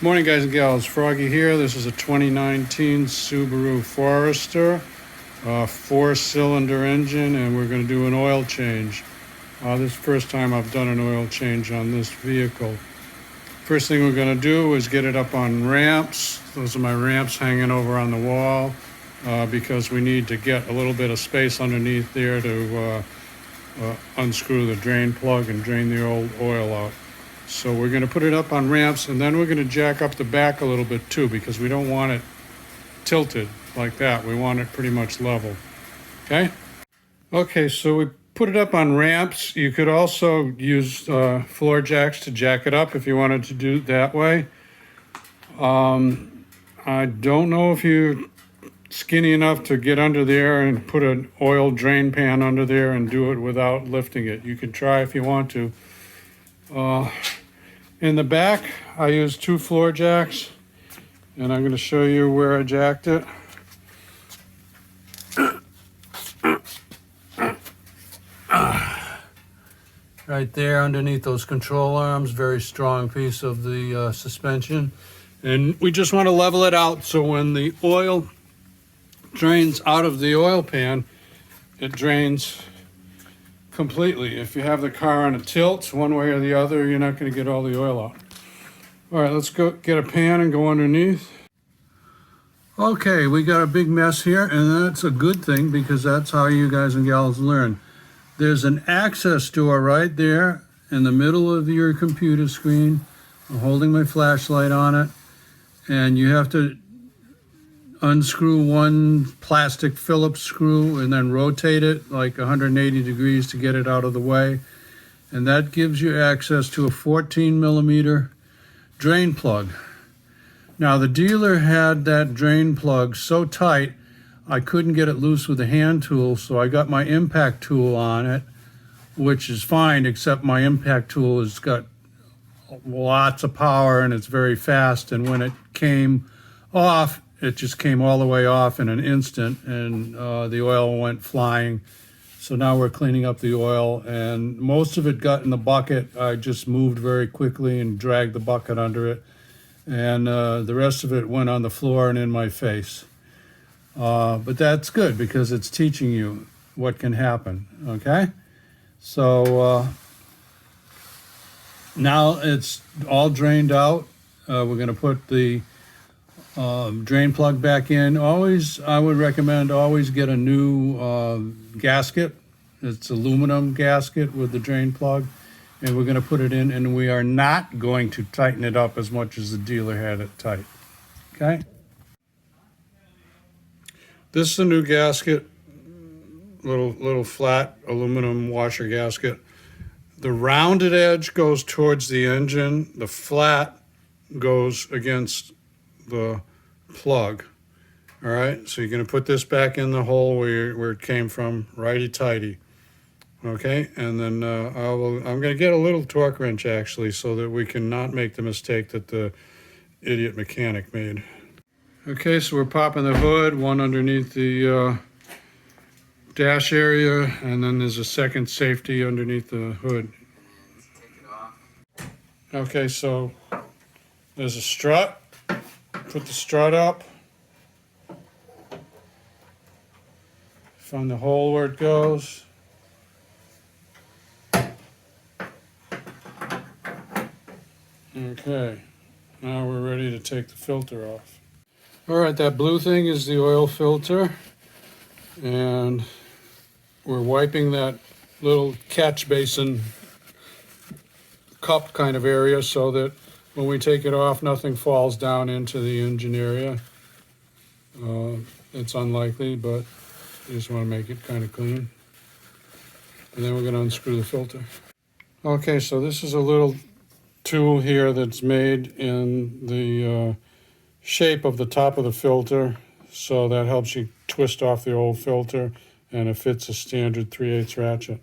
Morning, guys and gals. Froggy here. This is a 2019 Subaru Forester, four-cylinder engine, and we're going to do an oil change. This is the first time I've done an oil change on this vehicle. First thing we're going to do is get it up on ramps. Those are my ramps hanging over on the wall because we need to get a little bit of space underneath there to unscrew the drain plug and drain the old oil out. So we're going to put it up on ramps, and then we're going to jack up the back a little bit too, because we don't want it tilted like that. We want it pretty much level. Okay, so we put it up on ramps. You could also use floor jacks to jack it up if you wanted to do it that way. I don't know if you're skinny enough to get under there and put an oil drain pan under there and do it without lifting it. You can try if you want to. In the back, I used two floor jacks, and I'm going to show you where I jacked it. Right there underneath those control arms, very strong piece of the suspension. And we just want to level it out so when the oil drains out of the oil pan, it drains completely. If you have the car on a tilt one way or the other, you're not going to get all the oil out. All right, let's go get a pan and go underneath. Okay, we got a big mess here, and that's a good thing because that's how you guys and gals learn. There's an access door right there in the middle of your computer screen. I'm holding my flashlight on it, and you have to unscrew one plastic Phillips screw and then rotate it like 180 degrees to get it out of the way. And that gives you access to a 14 millimeter drain plug. Now the dealer had that drain plug so tight I couldn't get it loose with a hand tool, so I got my impact tool on it, which is fine, except my impact tool has got lots of power and it's very fast, and when it came off, it just came all the way off in an instant, and the oil went flying. So now we're cleaning up the oil, and most of it got in the bucket. I just moved very quickly and dragged the bucket under it, and the rest of it went on the floor and in my face. But that's good because it's teaching you what can happen, okay? So now it's all drained out. We're going to put the drain plug back in. I would recommend always get a new gasket. It's aluminum gasket with the drain plug, and we're going to put it in, and we are not going to tighten it up as much as the dealer had it tight. Okay? This is a new gasket, little flat aluminum washer gasket. The rounded edge goes towards the engine. The flat goes against the plug. All right, so you're going to put this back in the hole where it came from, righty-tighty. Okay, and then I'm going to get a little torque wrench actually so that we can not make the mistake that the idiot mechanic made. Okay, so we're popping the hood, one underneath the dash area, and then there's a second safety underneath the hood. Okay, so there's a strut. Put the strut up. Find the hole where it goes. Okay, now we're ready to take the filter off. All right, that blue thing is the oil filter, and we're wiping that little catch basin cup kind of area so that when we take it off, nothing falls down into the engine area. It's unlikely, but you just want to make it kind of clean. And then we're going to unscrew the filter. Okay, so this is a little tool here that's made in the shape of the top of the filter, so that helps you twist off the old filter, and it fits a standard 3/8 ratchet.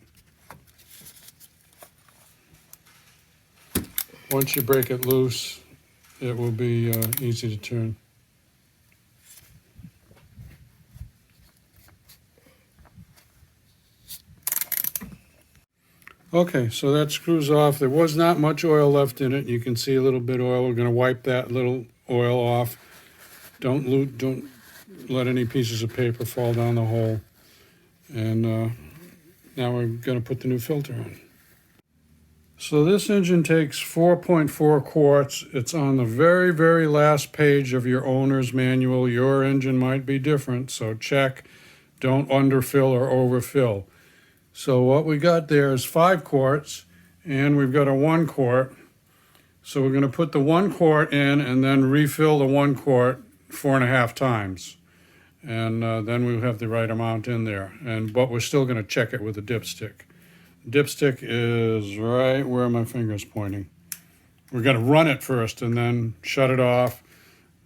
Once you break it loose, it will be easy to turn. Okay, so that screws off. There was not much oil left in it. You can see a little bit of oil. We're going to wipe that little oil off. Don't let any pieces of paper fall down the hole. And now we're going to put the new filter on. So this engine takes 4.4 quarts. It's on the very, very last page of your owner's manual. Your engine might be different, so check. Don't underfill or overfill. So what we got there is 5 quarts, and we've got a 1 quart. So we're going to put the 1 quart in and then refill the 1 quart 4.5 times. And then we'll have the right amount in there. But we're still going to check it with a dipstick. Dipstick is right where my finger's pointing. We're going to run it first and then shut it off,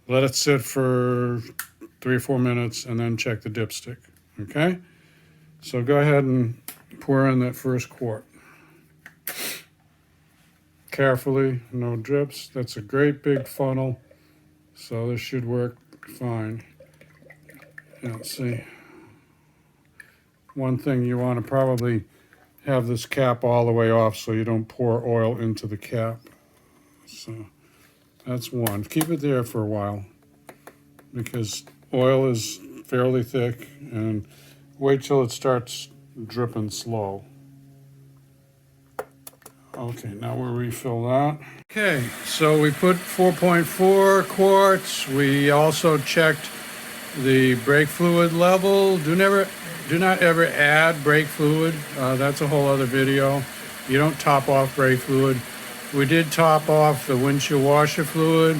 let it sit for 3 or 4 minutes, and then check the dipstick. Okay? So go ahead and pour in that first quart. Carefully, no drips. That's a great big funnel, so this should work fine. Let's see. One thing, you want to probably have this cap all the way off so you don't pour oil into the cap. So that's one. Keep it there for a while because oil is fairly thick, and wait till it starts dripping slow. Okay, now we'll refill that. Okay, so we put 4.4 quarts. We also checked the brake fluid level. Do not ever add brake fluid. That's a whole other video. You don't top off brake fluid. We did top off the windshield washer fluid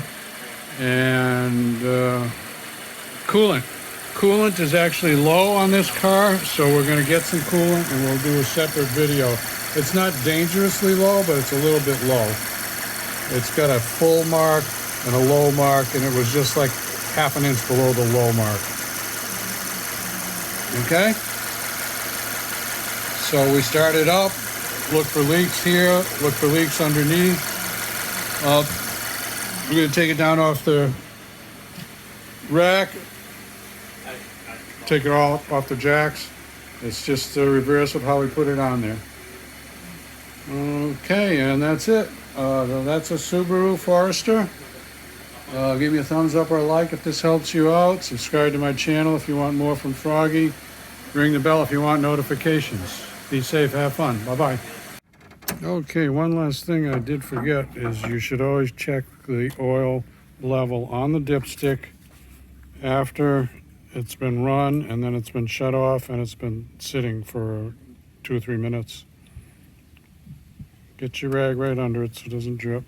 and coolant. Coolant is actually low on this car, so we're going to get some coolant and we'll do a separate video. It's not dangerously low, but it's a little bit low. It's got a full mark and a low mark, and it was just like half an inch below the low mark. Okay? So we started up, look for leaks here, look for leaks underneath. We're going to take it down off the rack, take it all off the jacks. It's just the reverse of how we put it on there. Okay, and that's it. That's a Subaru Forester. Give me a thumbs up or a like if this helps you out. Subscribe to my channel if you want more from Froggy. Ring the bell if you want notifications. Be safe, have fun. Bye-bye. Okay, one last thing I did forget is you should always check the oil level on the dipstick after it's been run and then it's been shut off and it's been sitting for 2 or 3 minutes. Get your rag right under it so it doesn't drip.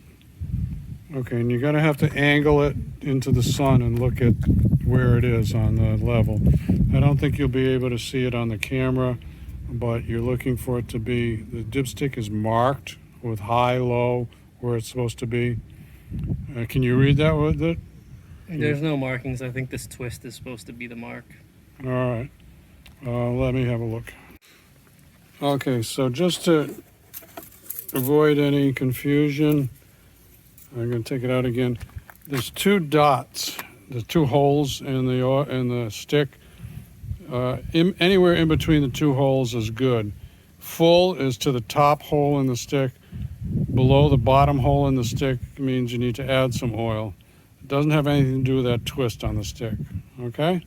Okay, and you're going to have to angle it into the sun and look at where it is on the level. I don't think you'll be able to see it on the camera, but you're looking for it to be, the dipstick is marked with high, low, where it's supposed to be. Can you read that with it? There's no markings. I think this twist is supposed to be the mark. All right. Let me have a look. Okay, so just to avoid any confusion, I'm going to take it out again. There's 2 dots, the 2 holes in the stick. Anywhere in between the 2 holes is good. Full is to the top hole in the stick. Below the bottom hole in the stick means you need to add some oil. It doesn't have anything to do with that twist on the stick. Okay?